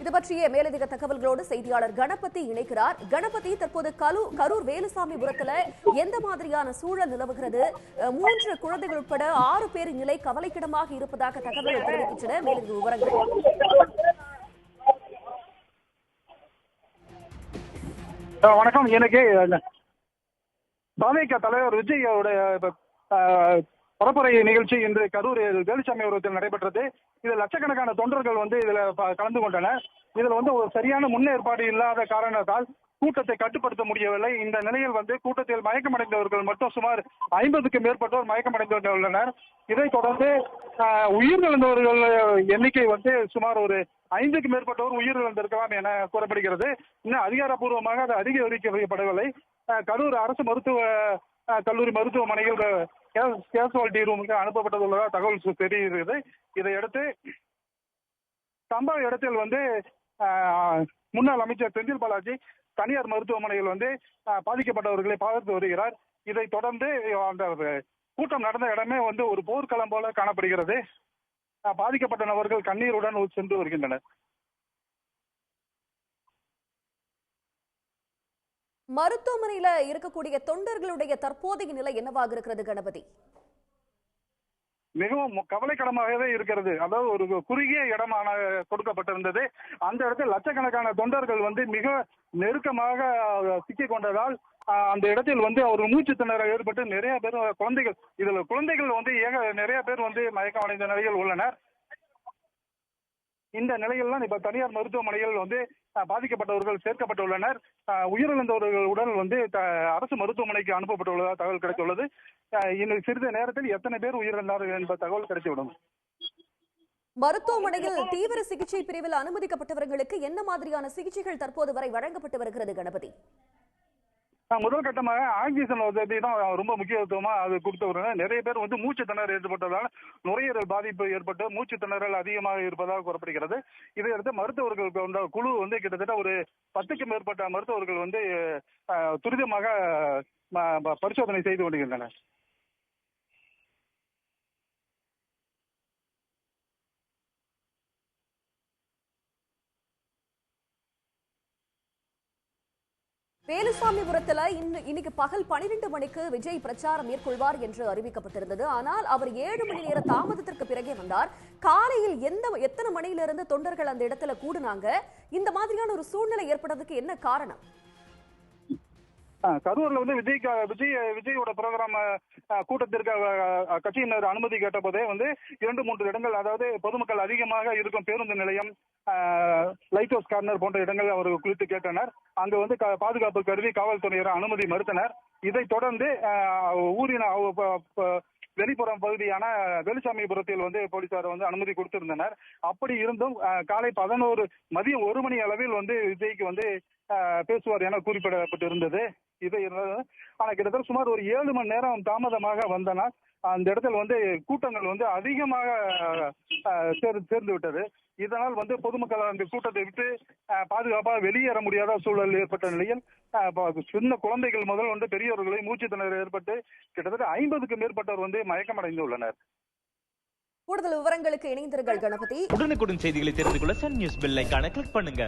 இது பற்றிய மேலதிக தகவல்களோடு செய்தியாளர் கணபதி இணைக்கிறார். கணபதி, தற்போது கரூர் வேலுசாமிபுரத்துல எந்த மாதிரியான சூழல் நிலவுகிறது? 3 குழந்தைகள் உட்பட 6 பேரின் நிலை கவலைக்கிடமாக இருப்பதாக தகவல்கள் தெரிவிக்கின்றன. மேலதிக விவரங்கள். வணக்கம். எனக்கு பாஜக தலைவர் விஜயோட பரப்புரை நிகழ்ச்சி இன்று கரூர் வேலுசாமிபுரத்தில் நடைபெற்றது. இதில் லட்சக்கணக்கான தொண்டர்கள் இதுல கலந்து கொண்டனர். இதுல ஒரு சரியான முன்னேற்பாடு இல்லாத காரணத்தால் கூட்டத்தை கட்டுப்படுத்த முடியவில்லை. இந்த நிலையில் கூட்டத்தில் மயக்கமடைந்தவர்கள் மட்டும் சுமார் 50க்கும் மேற்பட்டோர் மயக்கமடைந்துள்ளனர். இதைத் தொடர்ந்து உயிரிழந்தவர்கள் எண்ணிக்கை சுமார் ஒரு 5க்கும் மேற்பட்டோர் உயிரிழந்திருக்கலாம் என கூறப்படுகிறது. இன்னும் அதிகாரப்பூர்வமாக அது அதிகரிக்கப்படவில்லை. கரூர் அரசு மருத்துவ கல்லூரி மருத்துவமனையில் கேசுவாலிட்டி ரூமுக்கு அனுப்பப்பட்டுள்ளதாக தகவல் தெரிகிறது. இதையடுத்து சம்பவ இடத்தில் முன்னாள் அமைச்சர் செந்தில் பாலாஜி தனியார் மருத்துவமனையில் பாதிக்கப்பட்டவர்களை பார்த்து வருகிறார். இதைத் தொடர்ந்து அந்த கூட்டம் நடந்த இடமே ஒரு போர்க்களம் போல காணப்படுகிறது. பாதிக்கப்பட்ட நபர்கள் கண்ணீருடன் சென்று வருகின்றனர். மருத்துவமனையில இருக்கக்கூடிய தொண்டர்களுடைய தற்போதைய நிலை என்னவாக இருக்கிறது கணபதி? மிகவும் கவலைக்கிடமாகவே இருக்கிறது. அதாவது ஒரு குறுகிய இடமான கொடுக்கப்பட்டிருந்தது. அந்த இடத்தில் லட்சக்கணக்கான தொண்டர்கள் மிக நெருக்கமாக சிக்கிக் கொண்டதால் அந்த இடத்தில் அவர் மூச்சு திணறல் ஏற்பட்டு நிறைய பேர் குழந்தைகள், இதுல குழந்தைகள் நிறைய பேர் மயக்கம் அடைந்த நிலையில் உள்ளனர். இந்த நிலையில் தான் இப்ப தனியார் மருத்துவமனையில் பாதிக்கப்பட்டவர்கள் சேர்க்கப்பட்டுள்ளனர். உயிரிழந்தவர்கள் உடல் அரசு மருத்துவமனைக்கு அனுப்பப்பட்டுள்ளதாக தகவல் கிடைத்துள்ளது. இன்னும் சிறிது நேரத்தில் எத்தனை பேர் உயிரிழந்தார்கள் என்ற தகவல் கிடைத்துவிடும். மருத்துவமனையில் தீவிர சிகிச்சை பிரிவில் அனுமதிக்கப்பட்டவர்களுக்கு என்ன மாதிரியான சிகிச்சைகள் தற்போது வரை வழங்கப்பட்டு வருகிறது கணபதி? முதல் கட்டமாக ஆக்சிஜன் வசதி தான் ரொம்ப முக்கியத்துவமா அது கொடுத்து வருகிறார். நிறைய பேர் மூச்சு திணறல் ஏற்பட்டதால் நுரையீரல் பாதிப்பு ஏற்பட்டு மூச்சு திணறல் அதிகமாக இருப்பதாக கூறப்படுகிறது. இதையடுத்து மருத்துவர்கள் கொண்ட குழு கிட்டத்தட்ட ஒரு 10க்கும் மேற்பட்ட மருத்துவர்கள் துரிதமாக பரிசோதனை செய்து கொண்டிருக்கின்றனர். வேலுசாமிபுரத்துல இன்னைக்கு பகல் 12 மணிக்கு விஜய் பிரச்சாரம் மேற்கொள்வார் என்று அறிவிக்கப்பட்டிருந்தது. ஆனால் அவர் 7 மணி நேர தாமதத்திற்கு பிறகே வந்தார். காலையில் எத்தனை மணியிலிருந்து தொண்டர்கள் அந்த இடத்துல கூடுனாங்க? இந்த மாதிரியான ஒரு சூழ்நிலை ஏற்பட்டதுக்கு என்ன காரணம்? கரூர்ல விஜயோட ப்ரோக்ராம் கூட்டத்திற்கு கட்சியினர் அனுமதி கேட்ட போதே 2-3 இடங்கள், அதாவது பொதுமக்கள் அதிகமாக இருக்கும் பேருந்து நிலையம், லைட் ஹவுஸ் கார்னர் போன்ற இடங்கள் அவர்கள் குறித்து கேட்டனர். அங்கு பாதுகாப்பு கருதி காவல்துறையினர் அனுமதி மறுத்தனர். இதைத் தொடர்ந்து ஊரின் வெளிப்புறம் பகுதியான வேலுசாமிபுரத்தில் போலீசார் அனுமதி கொடுத்திருந்தனர். அப்படி இருந்தும் காலை மதியம் 1 மணி அளவில் விஜய்க்கு பேசுவார் என குறிப்பிடப்பட்டிருந்தது. ஆனா கிட்டத்தட்ட சுமார் ஒரு 7 மணி நேரம் தாமதமாக வந்தனால் அந்த இடத்துல கூட்டங்கள் அதிகமாக சேர்ந்து விட்டது. இதனால் பொதுமக்கள் அந்த கூட்டத்தை விட்டு பாதுகாப்பாக வெளியேற முடியாத சூழல் ஏற்பட்ட நிலையில் சின்ன குழந்தைகள் முதல் பெரியவர்களை மூச்சு திணறல் ஏற்பட்டு கிட்டத்தட்ட 50க்கும் மேற்பட்டோர் மயக்கமடைந்துள்ளனர். கூடுதல் விவரங்களுக்கு இணைந்திருங்கள் கணபதி. உடனுக்குடன் செய்திகளை தெரிந்து கொள்ள சன் நியூஸ் பெல் ஐகானை கிளிக் பண்ணுங்க.